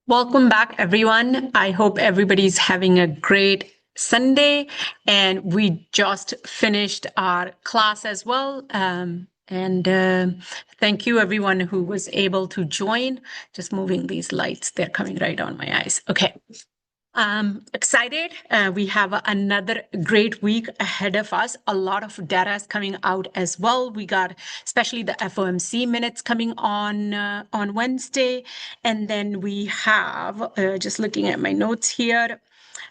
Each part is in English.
Welcome back, everyone. I hope everybody's having a great Sunday. And we just finished our class as well. Thank you, everyone who was able to join. Just moving these lights, they're coming right on my eyes. Okay. Excited. We have another great week ahead of us. A lot of data is coming out as well. We got especially the FOMC minutes coming on Wednesday. And then we have, just looking at my notes here,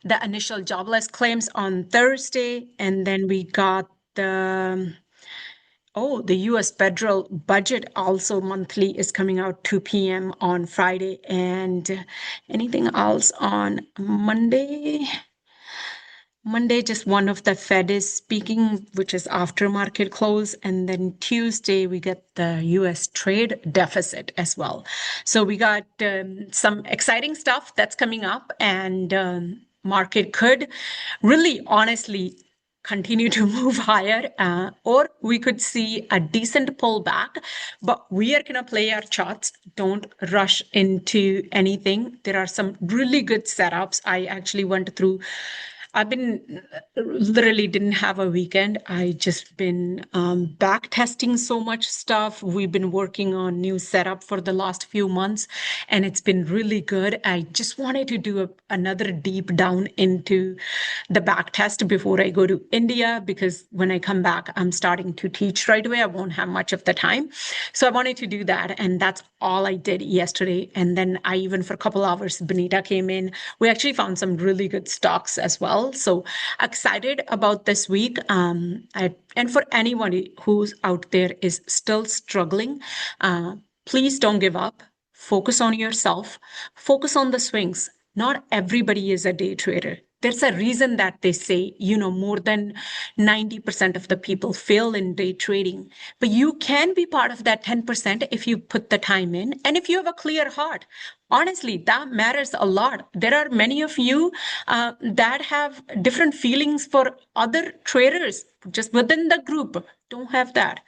the initial jobless claims on Thursday. And then we got the U.S. federal budget also monthly is coming out 2 p.m. on Friday. And anything else on Monday? Monday, just one of the Fed is speaking, which is after market close. And then Tuesday, we get the U.S. trade deficit as well. So we got some exciting stuff that's coming up, and market could really honestly continue to move higher, or we could see a decent pullback, but we are going to play our charts. Don't rush into anything. There are some really good setups. I actually went through. I've been literally didn't have a weekend. I just been back testing so much stuff. We've been working on new setup for the last few months, and it's been really good. I just wanted to do another deep down into the back test before I go to India, because when I come back, I'm starting to teach right away. I won't have much of the time. So I wanted to do that, and that's all I did yesterday. And then I even for a couple hours, Benita came in. We actually found some really good stocks as well. So excited about this week. And for anybody who's out there is still struggling, please don't give up. Focus on yourself. Focus on the swings. Not everybody is a day trader. There's a reason that they say, more than 90% of the people fail in day trading. But you can be part of that 10% if you put the time in and if you have a clear heart. Honestly, that matters a lot. There are many of you that have different feelings for other traders just within the group. Don't have that.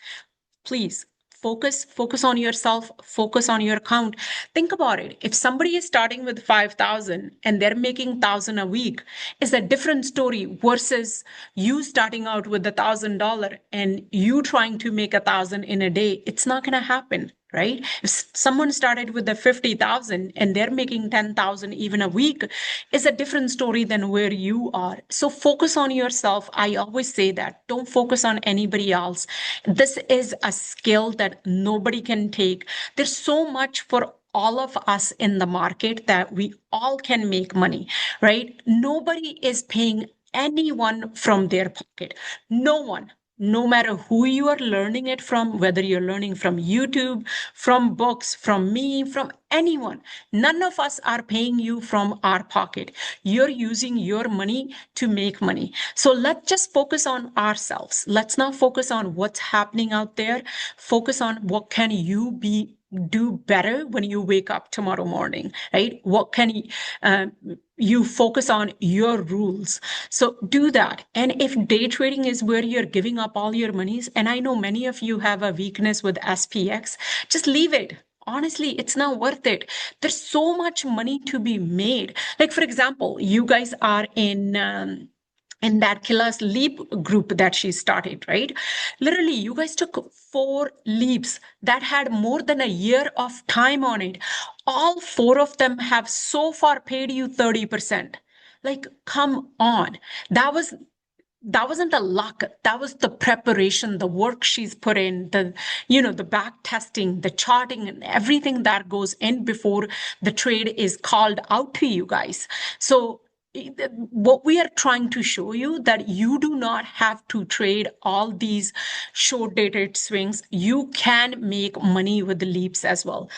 Please. Focus on yourself, focus on your account. Think about it. If somebody is starting with 5,000 and they're making 1,000 a week, is a different story versus you starting out with $1,000 and you trying to make 1,000 in a day. It's not going to happen. Right? If someone started with the 50,000 and they're making 10,000 even a week, is a different story than where you are. So focus on yourself. I always say that. Don't focus on anybody else. This is a skill that nobody can take. There's so much for all of us in the market that we all can make money, right? Nobody is paying anyone from their pocket. No one. No matter who you are learning it from, whether you're learning from YouTube, from books, from me, from anyone, none of us are paying you from our pocket. You're using your money to make money. So let's just focus on ourselves. Let's not focus on what's happening out there. Focus on what can you do better when you wake up tomorrow morning, right? What can you focus on your rules? So do that. And if day trading is where you're giving up all your monies, and I know many of you have a weakness with SPX, just leave it. Honestly, it's not worth it. There's so much money to be made. Like, for example, you guys are in that Killer's Leap group that she started, right? Literally, you guys took 4 leaps that had more than a year of time on it. All 4 of them have so far paid you 30%. Like, come on. That wasn't the luck. That was the preparation, the work she's put in, the back testing, the charting, and everything that goes in before the trade is called out to you guys. So what we are trying to show you that you do not have to trade all these short-dated swings. You can make money with the leaps as well.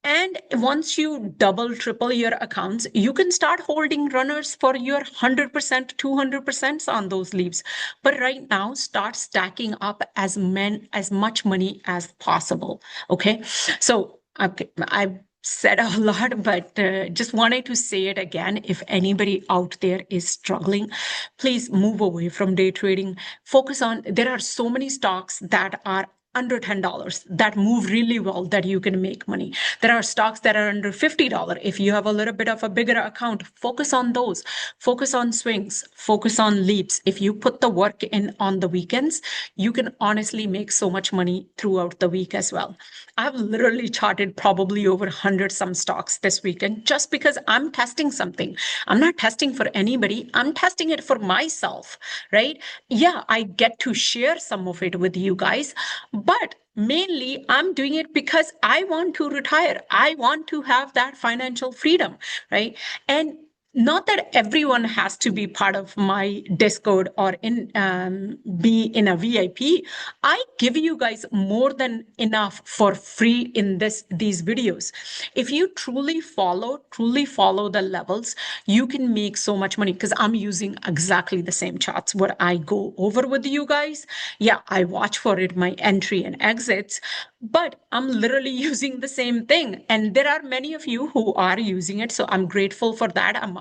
And once you double, triple your accounts, you can start holding runners for your 100%, 200% on those leaps. But right now, start stacking up as much money as possible. Okay. So I said a lot, but just wanted to say it again. If anybody out there is struggling, please move away from day trading. Focus on, there are so many stocks that are under $10 that move really well that you can make money. There are stocks that are under $50. If you have a little bit of a bigger account, focus on those. Focus on swings, focus on leaps. If you put the work in on the weekends, you can honestly make so much money throughout the week as well. I've literally charted probably over 100 some stocks this weekend just because I'm testing something. I'm not testing for anybody. I'm testing it for myself, right? Yeah, I get to share some of it with you guys, but mainly I'm doing it because I want to retire. I want to have that financial freedom, right? And not that everyone has to be part of my Discord or be in a VIP. I give you guys more than enough for free in these videos. If you truly follow the levels, you can make so much money because I'm using exactly the same charts. What I go over with you guys, yeah, I watch for it, my entry and exits, but I'm literally using the same thing. And there are many of you who are using it. So I'm grateful for that. I'm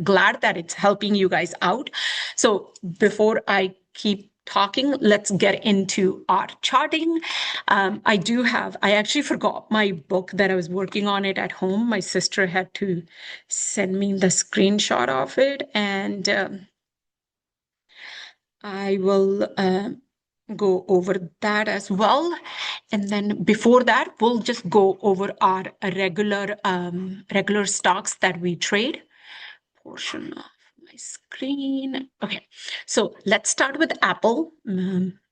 glad that it's helping you guys out. So before I keep talking, let's get into our charting. I actually forgot my book that I was working on it at home. My sister had to send me the screenshot of it, and I will go over that as well. And then before that, we'll just go over our regular stocks that we trade. Portion of my screen. Okay, so let's start with Apple,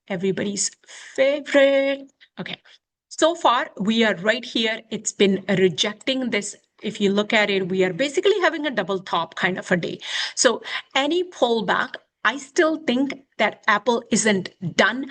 everybody's favorite. Okay, so far we are right here. It's been rejecting this. If you look at it, we are basically having a double top kind of a day. So any pullback, I still think that Apple isn't done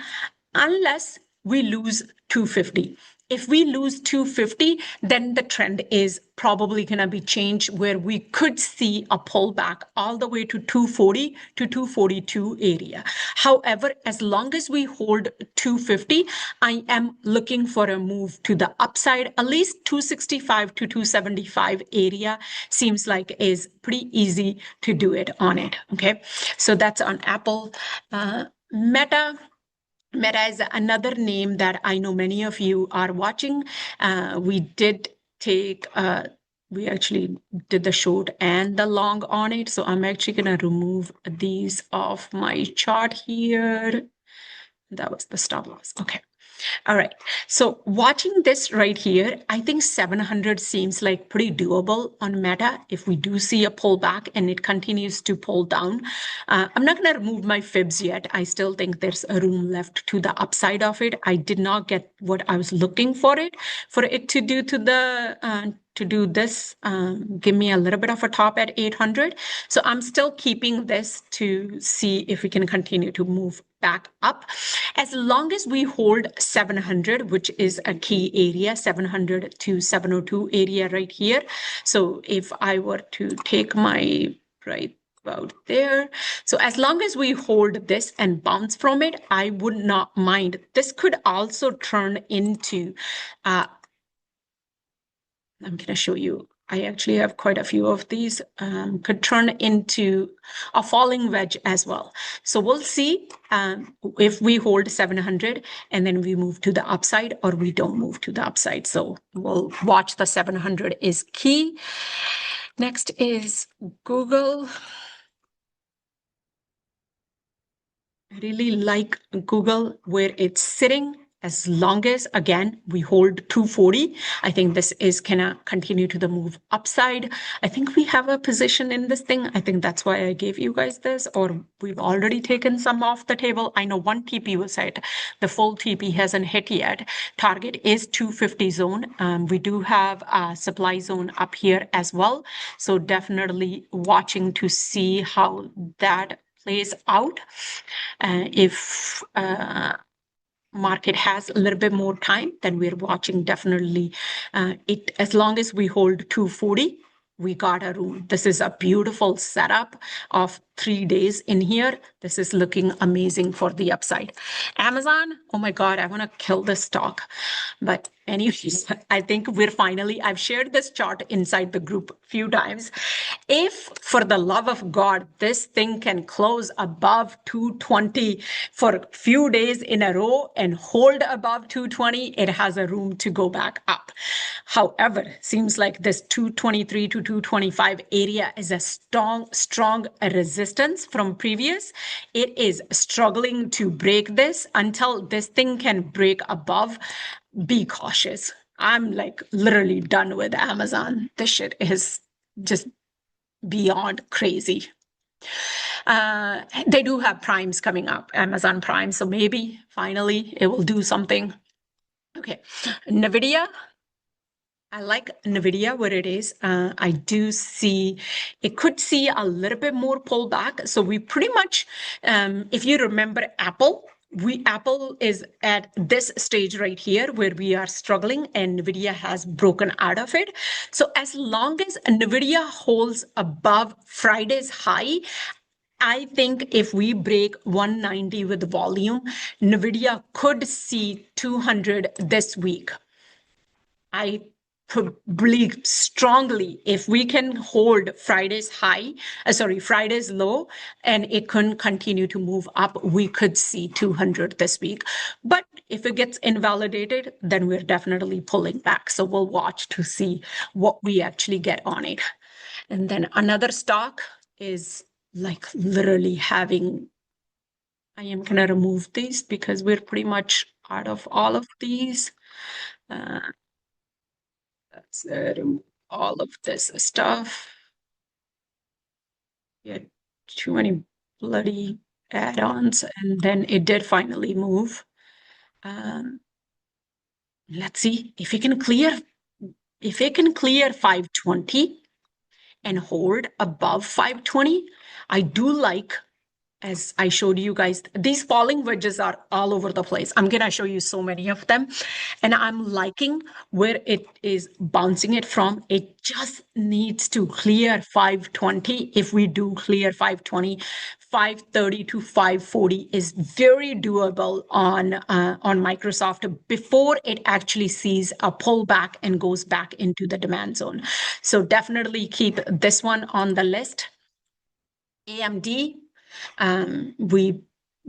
unless we lose 250. If we lose 250, then the trend is probably going to be changed where we could see a pullback all the way to 240 to 242 area. However, as long as we hold 250, I am looking for a move to the upside. At least 265 to 275 area seems like is pretty easy to do it on it. Okay, so that's on Apple. Meta is another name that I know many of you are watching. We actually did the short and the long on it. So I'm actually going to remove these off my chart here. That was the stop loss. Okay. All right. So watching this right here, I think 700 seems like pretty doable on Meta. If we do see a pullback and it continues to pull down, I'm not going to remove my fibs yet. I still think there's a room left to the upside of it. I did not get what I was looking for it to do to do this, give me a little bit of a top at 800. So I'm still keeping this to see if we can continue to move back up. As long as we hold 700, which is a key area, 700 to 702 area right here. So if I were to take my right about there. So as long as we hold this and bounce from it, I would not mind. This could also turn into I'm going to show you. I actually have quite a few of these, could turn into a falling wedge as well. So we'll see if we hold 700 and then we move to the upside or we don't move to the upside. So we'll watch the 700 is key. Next is Google. I really like Google where it's sitting. As long as, again, we hold 240, I think this is gonna continue to the move upside. I think we have a position in this thing. I think that's why I gave you guys this, or we've already taken some off the table. I know one TP was hit. The full TP hasn't hit yet. Target is 250 zone. We do have a supply zone up here as well. So definitely watching to see how that plays out. If market has a little bit more time, then we're watching definitely it. As long as we hold 240, we got a room. This is a beautiful setup of 3 days in here, this is looking amazing for the upside. Amazon, oh my God, I want to kill this stock. But anyways, I think I've shared this chart inside the group a few times. If, for the love of God, this thing can close above 220 for a few days in a row and hold above 220, it has a room to go back up. However, seems like this 223 to 225 area is a strong resistance from previous. It is struggling to break this. Until this thing can break above, be cautious. I'm like literally done with Amazon. This shit is just beyond crazy. They do have primes coming up, Amazon Prime, so maybe finally it will do something. Okay, NVIDIA. I like NVIDIA where it is. I do see, it could see a little bit more pullback. So we pretty much, if you remember Apple is at this stage right here where we are struggling and NVIDIA has broken out of it. So as long as NVIDIA holds above Friday's high, I think if we break 190 with volume, NVIDIA could see 200 this week. I believe strongly if we can hold Friday's low, and it couldn't continue to move up, we could see 200 this week. But if it gets invalidated, then we're definitely pulling back. So we'll watch to see what we actually get on it. And then another stock is like literally having, I am going to remove these because we're pretty much out of all of these. Let's remove all of this stuff. Yeah, too many bloody add-ons, and then it did finally move. Let's see if it can clear. If it can clear 520 and hold above 520, I do like, as I showed you guys, these falling wedges are all over the place. I'm going to show you so many of them. And I'm liking where it is bouncing it from. It just needs to clear 520. If we do clear 520, 530 to 540 is very doable on Microsoft before it actually sees a pullback and goes back into the demand zone. So definitely keep this one on the list. AMD. We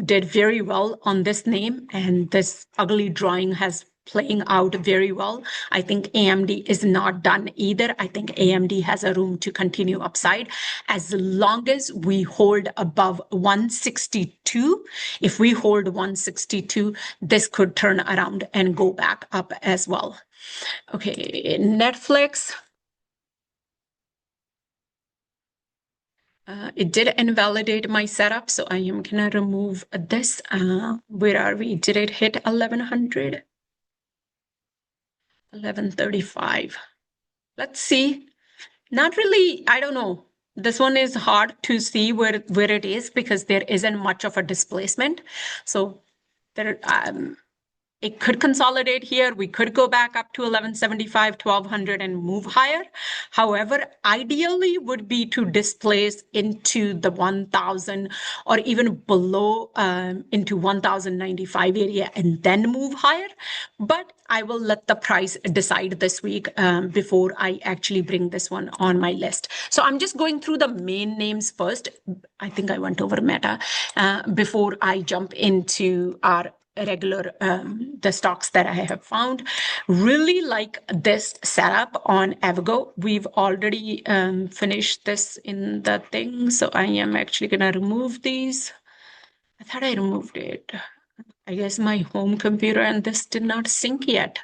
did very well on this name, and this ugly drawing has playing out very well. I think AMD is not done either. I think AMD has a room to continue upside as long as we hold above 162. If we hold 162, this could turn around and go back up as well. Okay, Netflix. It did invalidate my setup, so I am gonna remove this. Where are we? Did it hit 1100? 1135. Let's see. Not really, I don't know. This one is hard to see where it is because there isn't much of a displacement. So there, it could consolidate here. We could go back up to 1175, 1200 and move higher. However, ideally would be to displace into the 1000 or even below into 1095 area and then move higher. But I will let the price decide this week before I actually bring this one on my list. So I'm just going through the main names first. I think I went over Meta before I jump into our regular the stocks that I have found. Really like this setup on Avigo. We've already finished this in the thing, so I am actually gonna remove these. I thought I removed it. I guess my home computer and this did not sync yet.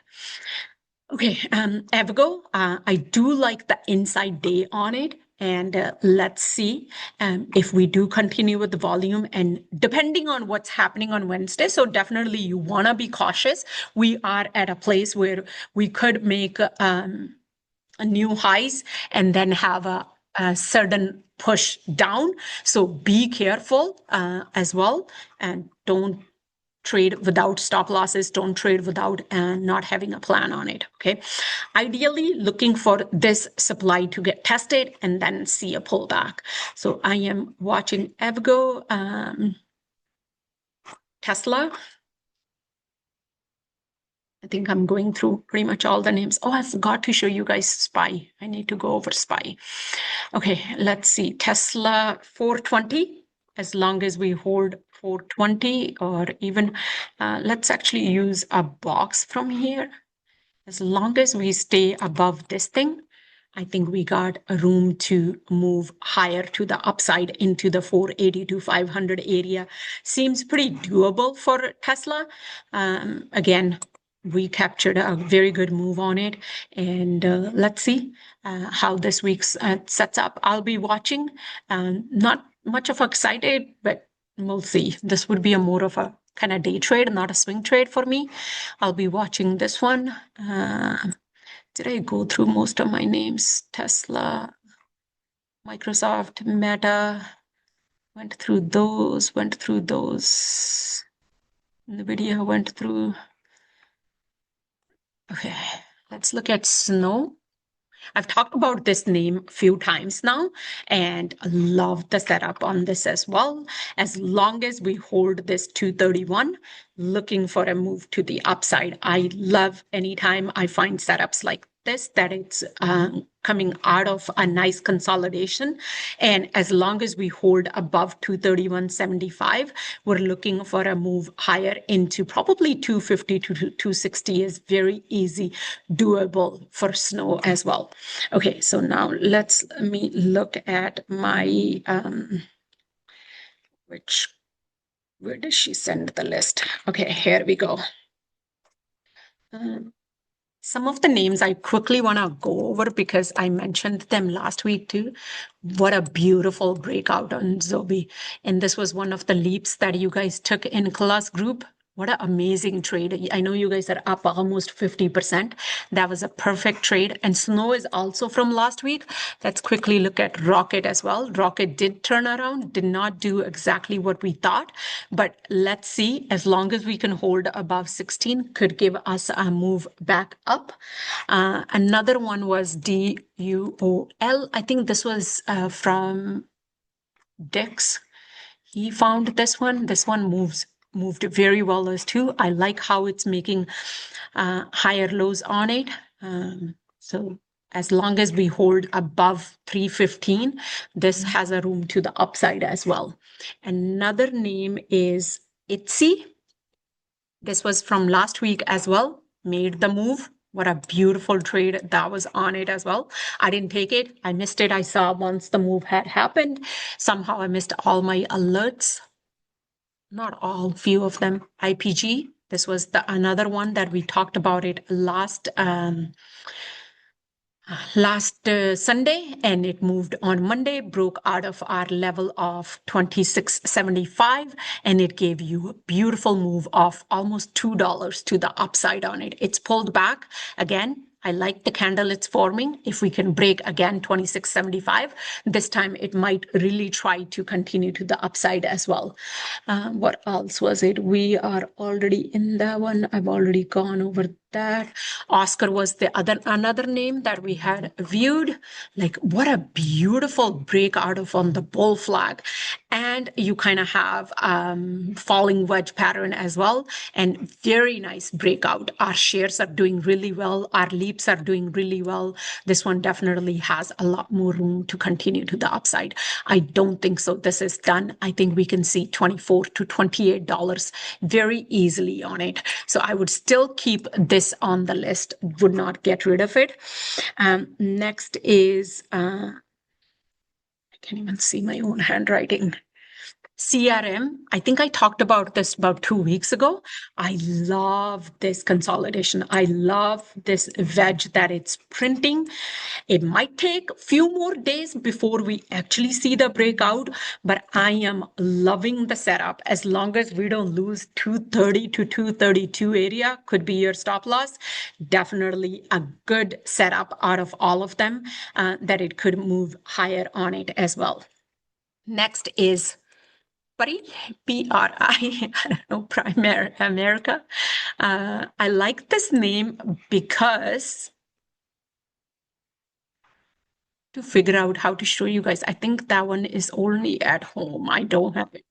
Okay, Avigo, I do like the inside day on it. And let's see if we do continue with the volume and depending on what's happening on Wednesday. So definitely you want to be cautious. We are at a place where we could make a new highs and then have a certain push down. So be careful as well and don't trade without stop losses. Don't trade without not having a plan on it, okay? Ideally, looking for this supply to get tested and then see a pullback. So I am watching Evgo, Tesla. I think I'm going through pretty much all the names. Oh, I forgot to show you guys SPY. I need to go over SPY. Okay, let's see. Tesla 420. As long as we hold 420, or even let's actually use a box from here. As long as we stay above this thing, I think we got a room to move higher to the upside into the 480 to 500 area. Seems pretty doable for Tesla. Again, we captured a very good move on it, and let's see how this week sets up. I'll be watching. Not much of excited, but we'll see. This would be a more of a kind of day trade, not a swing trade for me. I'll be watching this one. Did I go through most of my names? Tesla, Microsoft, Meta, went through those. NVIDIA went through. Okay, let's look at Snow. I've talked about this name a few times now, and I love the setup on this as well. As long as we hold this 231, looking for a move to the upside. I love anytime I find setups like this, that it's coming out of a nice consolidation. And as long as we hold above 231.75, we're looking for a move higher into probably 250 to 260 is very easy, doable for Snow as well. Okay, so now let me look at my, where does she send the list? Okay, here we go. Some of the names I quickly want to go over because I mentioned them last week too. What a beautiful breakout on Zobi. And this was one of the leaps that you guys took in class group. What an amazing trade. I know you guys are up almost 50%. That was a perfect trade. And Snow is also from last week. Let's quickly look at Rocket as well. Rocket did turn around, did not do exactly what we thought. But let's see, as long as we can hold above 16, could give us a move back up. Another one was DUOL. I think this was from Dix. He found this one. This one moved very well as too. I like how it's making higher lows on it. So as long as we hold above 315, this has a room to the upside as well. Another name is ITSI. This was from last week as well. Made the move. What a beautiful trade that was on it as well. I didn't take it. I missed it. I saw once the move had happened. Somehow I missed all my alerts. Not all, few of them. IPG. This was another one that we talked about it last Sunday, and it moved on Monday, broke out of our level of 26.75, and it gave you a beautiful move of almost $2 to the upside on it. It's pulled back again. I like the candle it's forming. If we can break again 26.75, this time it might really try to continue to the upside as well. What else was it? We are already in that one. I've already gone over that. Oscar was another name that we had viewed. Like, what a beautiful breakout of on the bull flag. And you kind of have falling wedge pattern as well, and very nice breakout. Our shares are doing really well. Our leaps are doing really well. This one definitely has a lot more room to continue to the upside. I don't think so. This is done. I think we can see $24 to $28 very easily on it. So I would still keep this on the list, would not get rid of it. Next is, I can't even see my own handwriting. CRM. I think I talked about this about 2 weeks ago. I love this consolidation. I love this wedge that it's printing. It might take a few more days before we actually see the breakout, but I am loving the setup. As long as we don't lose 230 to 232 area, could be your stop loss. Definitely a good setup out of all of them, that it could move higher on it as well. Next is PRI, I don't know, Primary America. I like this name because to figure out how to show you guys, I think that one is only at home. I don't have it.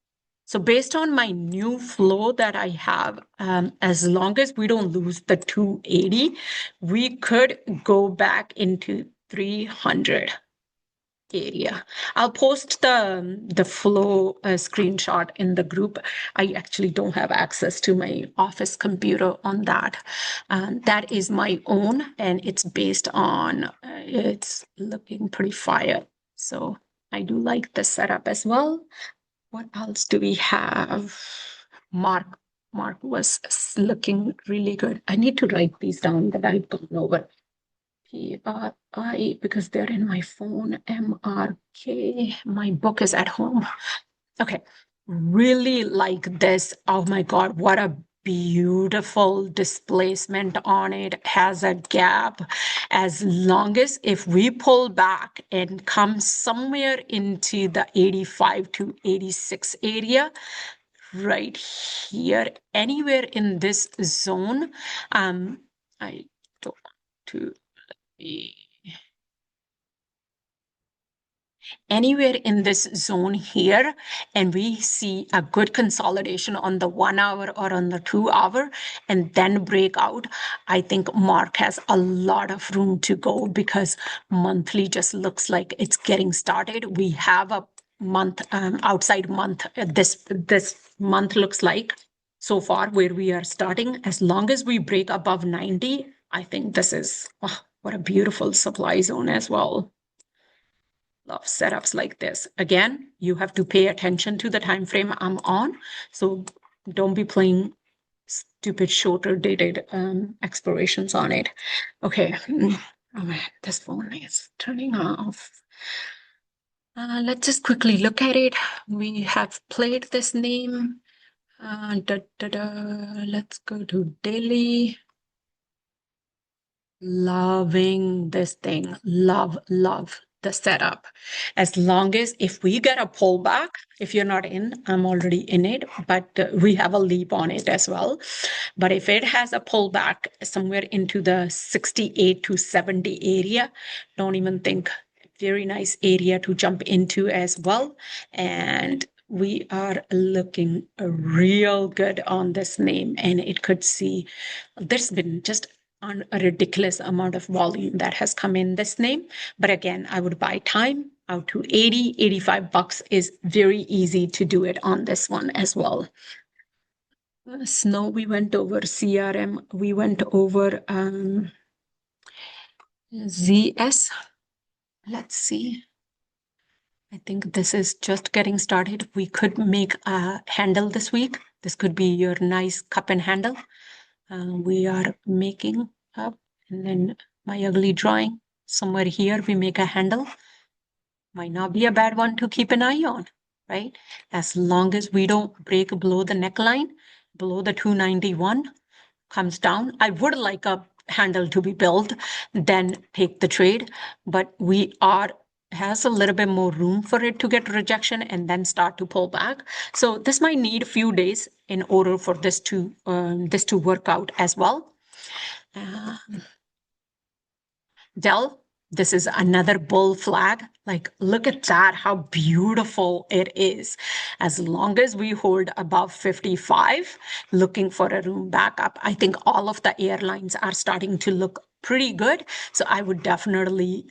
So based on my new flow that I have, as long as we don't lose the 280, we could go back into 300 area. I'll post the flow screenshot in the group. I actually don't have access to my office computer on that. That is my own, and it's based on, it's looking pretty fire. So I do like the setup as well. What else do we have? Mark was looking really good. I need to write these down that I've gone over. PRI, because they're in my phone. MRK, my book is at home. Okay, really like this. Oh my God, what a beautiful displacement on it. Has a gap. As long as if we pull back and come somewhere into the 85 to 86 area, right here, anywhere in this zone, I don't want to be anywhere in this zone here, and we see a good consolidation on the 1 hour or on the 2 hour, and then break out, I think Mark has a lot of room to go because monthly just looks like it's getting started. We have a month, outside month, this month looks like so far where we are starting. As long as we break above 90, I think this is, oh, what a beautiful supply zone as well. Love setups like this. Again, you have to pay attention to the time frame I'm on. So don't be playing stupid shorter dated expirations on it. Okay. Oh man, this phone is turning off. Let's just quickly look at it. We have played this name. Let's go to daily. Loving this thing. Love the setup. As long as if we get a pullback, if you're not in, I'm already in it, but we have a leap on it as well. But if it has a pullback somewhere into the 68 to 70 area, don't even think. Very nice area to jump into as well. And we are looking real good on this name, and it could see there's been just on a ridiculous amount of volume that has come in this name. But again, I would buy time out to 80, 85 bucks is very easy to do it on this one as well. Snow, we went over CRM, we went over ZS. Let's see. I think this is just getting started. We could make a handle this week. This could be your nice cup and handle. We are making up, and then my ugly drawing somewhere here, we make a handle. Might not be a bad one to keep an eye on, right? As long as we don't break below the neckline, below the 291 comes down. I would like a handle to be built, then take the trade, but we are has a little bit more room for it to get rejection and then start to pull back. So this might need a few days in order for this to work out as well. Dell, this is another bull flag. Like, look at that, how beautiful it is. As long as we hold above 55, looking for a room backup, I think all of the airlines are starting to look pretty good. So I would definitely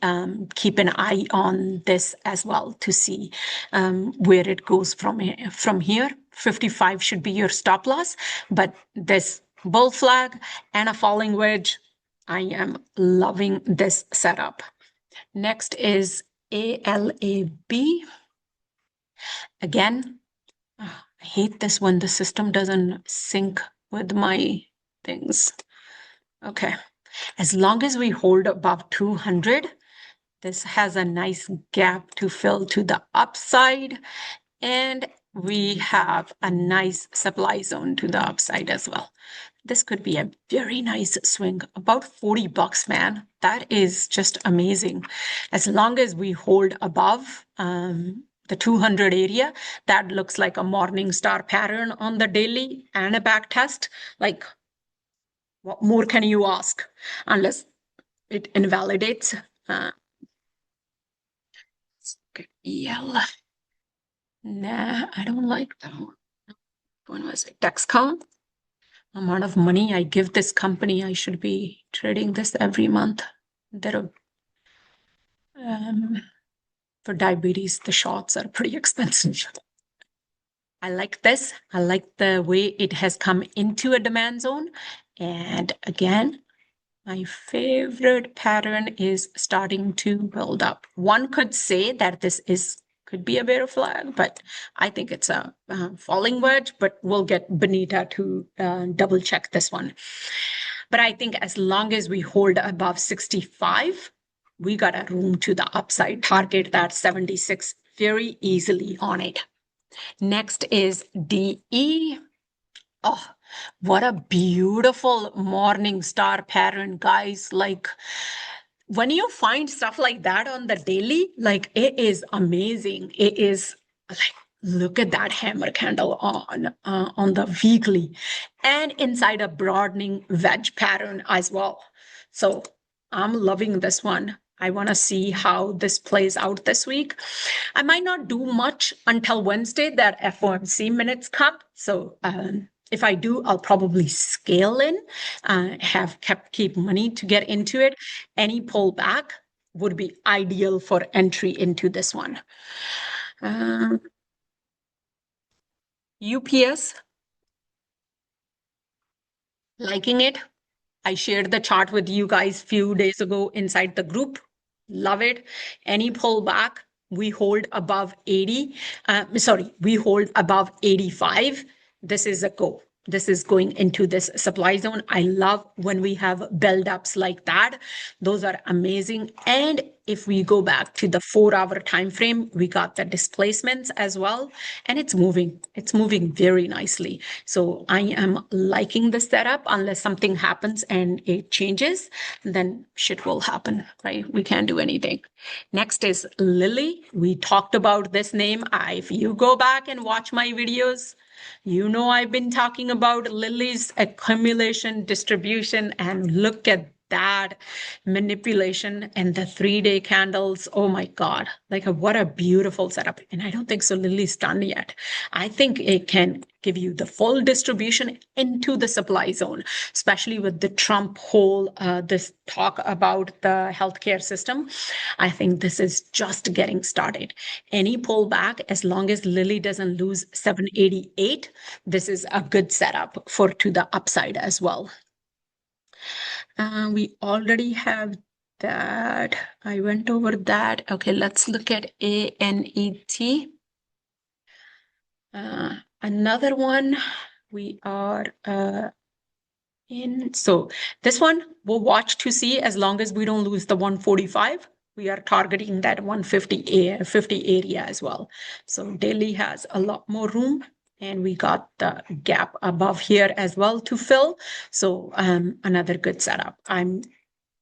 keep an eye on this as well to see where it goes from here. 55 should be your stop loss, but this bull flag and a falling wedge, I am loving this setup. Next is ALAB. Again, I hate this when the system doesn't sync with my things. Okay, as long as we hold above 200, this has a nice gap to fill to the upside, and we have a nice supply zone to the upside as well. This could be a very nice swing, about 40 bucks, man. That is just amazing. As long as we hold above the 200 area, that looks like a morning star pattern on the daily and a back test. Like, what more can you ask? Unless it invalidates. Yellow. Nah, I don't like that one. When was it? Dexcom. Amount of money I give this company, I should be trading this every month. For diabetes, the shots are pretty expensive. I like this. I like the way it has come into a demand zone. And again, my favorite pattern is starting to build up. One could say that could be a bear flag, but I think it's a falling wedge, but we'll get Benita to double check this one. But I think as long as we hold above 65, we got a room to the upside. Target that 76 very easily on it. Next is DE. Oh, what a beautiful morning star pattern, guys. Like, when you find stuff like that on the daily, like, it is amazing. It is like, look at that hammer candle on the weekly and inside a broadening wedge pattern as well. So I'm loving this one. I want to see how this plays out this week. I might not do much until Wednesday, that FOMC minutes come. So if I do, I'll probably scale in, keep money to get into it. Any pullback would be ideal for entry into this one. UPS, liking it. I shared the chart with you guys a few days ago inside the group. Love it. Any pullback, we hold above 80. We hold above 85. This is a go. This is going into this supply zone. I love when we have build-ups like that. Those are amazing. And if we go back to the 4-hour time frame, we got the displacements as well. And it's moving. It's moving very nicely. So I am liking the setup. Unless something happens and it changes, then shit will happen, right? We can't do anything. Next is Lilly. We talked about this name. If you go back and watch my videos, you know I've been talking about Lilly's accumulation, distribution, and look at that manipulation and the 3-day candles. Oh my God, like what a beautiful setup. And I don't think so Lilly's done yet. I think it can give you the full distribution into the supply zone, especially with the Trump whole, this talk about the healthcare system. I think this is just getting started. Any pullback, as long as Lilly doesn't lose 788, this is a good setup for to the upside as well. We already have that. I went over that. Okay, let's look at ANET. Another one we are in. So this one we'll watch to see as long as we don't lose the 145. We are targeting that 150 area as well. So daily has a lot more room. And we got the gap above here as well to fill. So another good setup.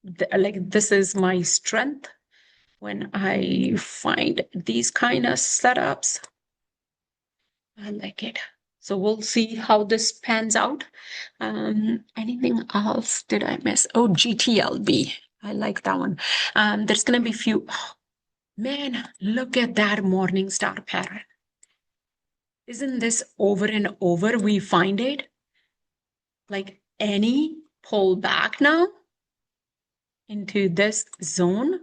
This is my strength when I find these kind of setups. I like it. So we'll see how this pans out. Anything else did I miss? Oh, GTLB. I like that one. There's going to be few. Oh, man, look at that morning star pattern. Isn't this over and over we find it? Like any pullback now into this zone.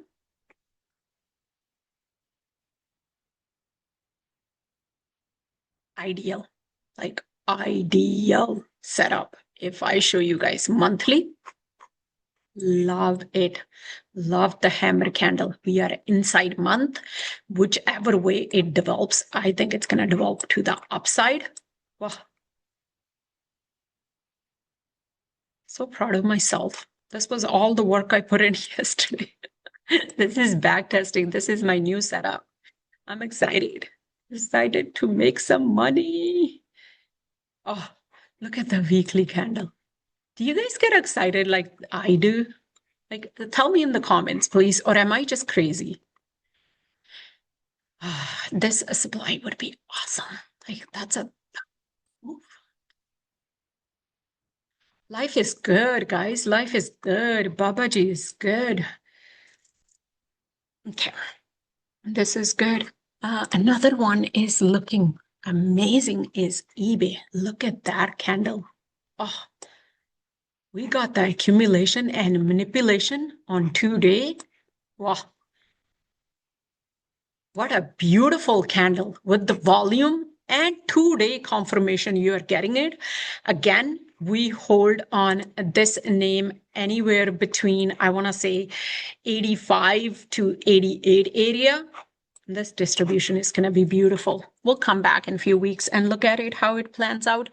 Ideal, like ideal setup. If I show you guys monthly, love it. Love the hammer candle. We are inside month. Whichever way it develops, I think it's going to develop to the upside. Wow. So proud of myself. This was all the work I put in yesterday. This is back testing. This is my new setup. I'm excited. Excited to make some money. Oh, look at the weekly candle. Do you guys get excited like I do? Like, tell me in the comments, please. Or am I just crazy? This supply would be awesome. Like that's a oof. Life is good, guys. Life is good. Babaji is good. Okay, this is good. Another one is looking amazing is eBay. Look at that candle. Oh, we got the accumulation and manipulation on 2 day. Wow, what a beautiful candle with the volume and 2 day confirmation. You are getting it. Again, we hold on this name anywhere between, I want to say 85 to 88 area. This distribution is going to be beautiful. We'll come back in a few weeks and look at it, how it plans out.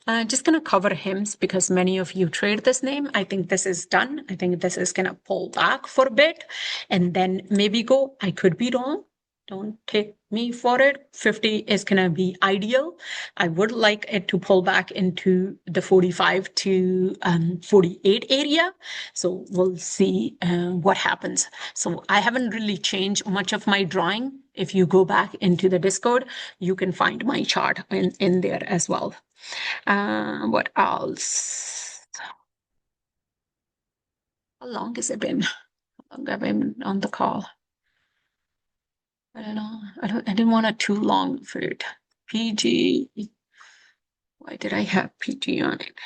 Just going to cover HIMS because many of you trade this name. I think this is done. I think this is going to pull back for a bit and then maybe go. I could be wrong. Don't take me for it. 50 is going to be ideal. I would like it to pull back into the 45 to 48 area. So we'll see what happens. So I haven't really changed much of my drawing. If you go back into the Discord, you can find my chart in there as well. What else? How long has it been? How long have I been on the call? I don't know. I didn't want it too long for it. PG. Why did I have PG on it?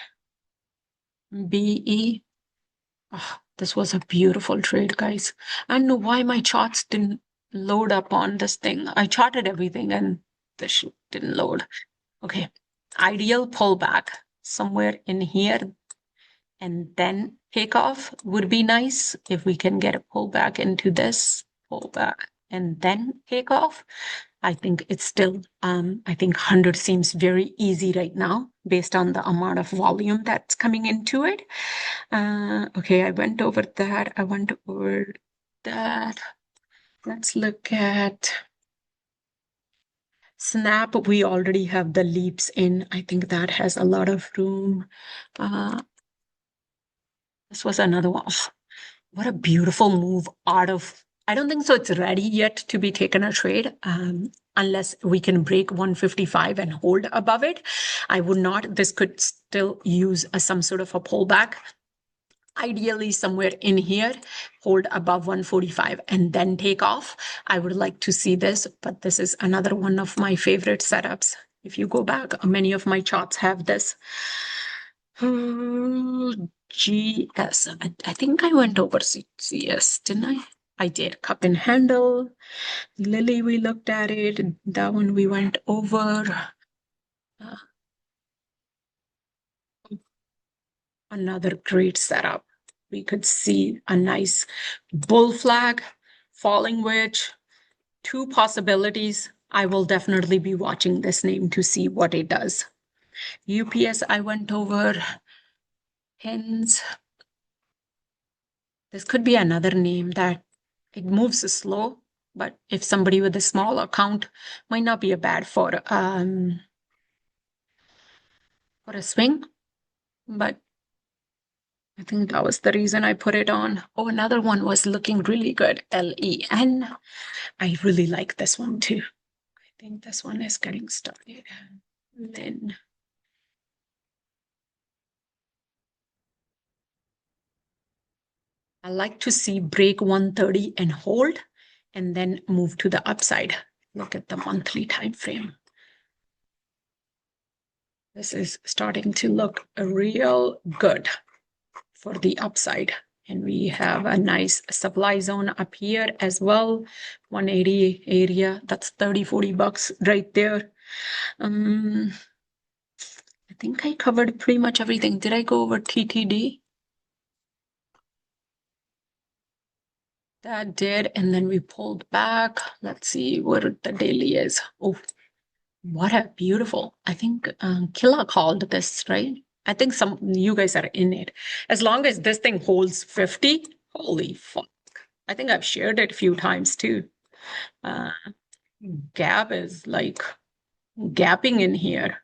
BE. Oh, this was a beautiful trade, guys. I don't know why my charts didn't load up on this thing. I charted everything and this shit didn't load. Okay. Ideal pullback somewhere in here and then take off would be nice if we can get a pullback into this pullback and then take off. I think it's still, I think 100 seems very easy right now based on the amount of volume that's coming into it. Okay, I went over that. I went over that. Let's look at Snap. We already have the leaps in. I think that has a lot of room. This was another one. Oh, what a beautiful move out of, I don't think so it's ready yet to be taken a trade unless we can break 155 and hold above it. I would not. This could still use some sort of a pullback. Ideally somewhere in here, hold above 145 and then take off. I would like to see this, but this is another one of my favorite setups. If you go back, many of my charts have this. GS. I think I went over CS, didn't I? I did. Cup and handle. Lily, we looked at it. That one we went over. Another great setup. We could see a nice bull flag, falling wedge, two possibilities. I will definitely be watching this name to see what it does. UPS, I went over. Hens. This could be another name that it moves slow, but if somebody with a small account might not be a bad for a swing, but I think that was the reason I put it on. Oh, another one was looking really good. LEN. I really like this one too. I think this one is getting started. Lin. I like to see break 130 and hold and then move to the upside. Look at the monthly time frame. This is starting to look real good for the upside. And we have a nice supply zone up here as well. 180 area, that's 30, 40 bucks right there. I think I covered pretty much everything. Did I go over TTD? That did, and then we pulled back. Let's see where the daily is. Oh, what a beautiful. I think Killa called this, right? I think some you guys are in it. As long as this thing holds 50, holy fuck. I think I've shared it a few times too. Uh, Gap is like gapping in here.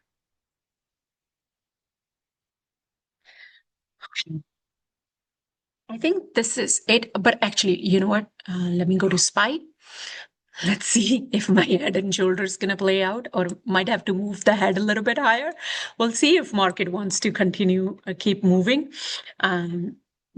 I think this is it, but actually, you know what? Let me go to SPY. Let's see if my head and shoulders going to play out, or might have to move the head a little bit higher. We'll see if market wants to continue, keep moving.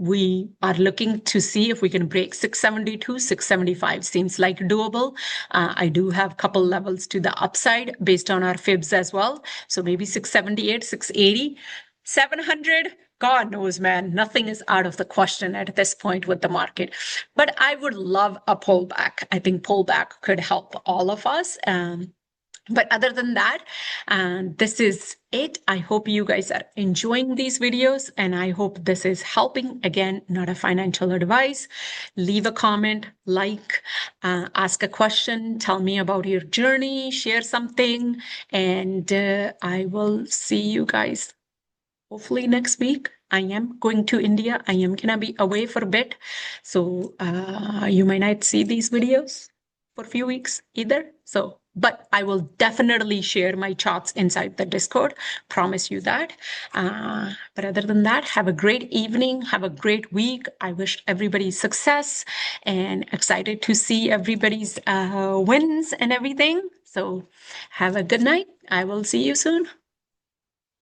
We are looking to see if we can break 672, 675 seems like doable. I do have a couple levels to the upside based on our fibs as well. So maybe 678, 680, 700. God knows, man, nothing is out of the question at this point with the market. But I would love a pullback. I think pullback could help all of us. But other than that, this is it. I hope you guys are enjoying these videos, and I hope this is helping. Again, not a financial advice. Leave a comment, like, ask a question, tell me about your journey, share something, and I will see you guys hopefully next week. I am going to India. I am going to be away for a bit. So you might not see these videos for a few weeks either. So, but I will definitely share my charts inside the Discord. Promise you that. But other than that, have a great evening. Have a great week. I wish everybody success and excited to see everybody's wins and everything. So have a good night. I will see you soon.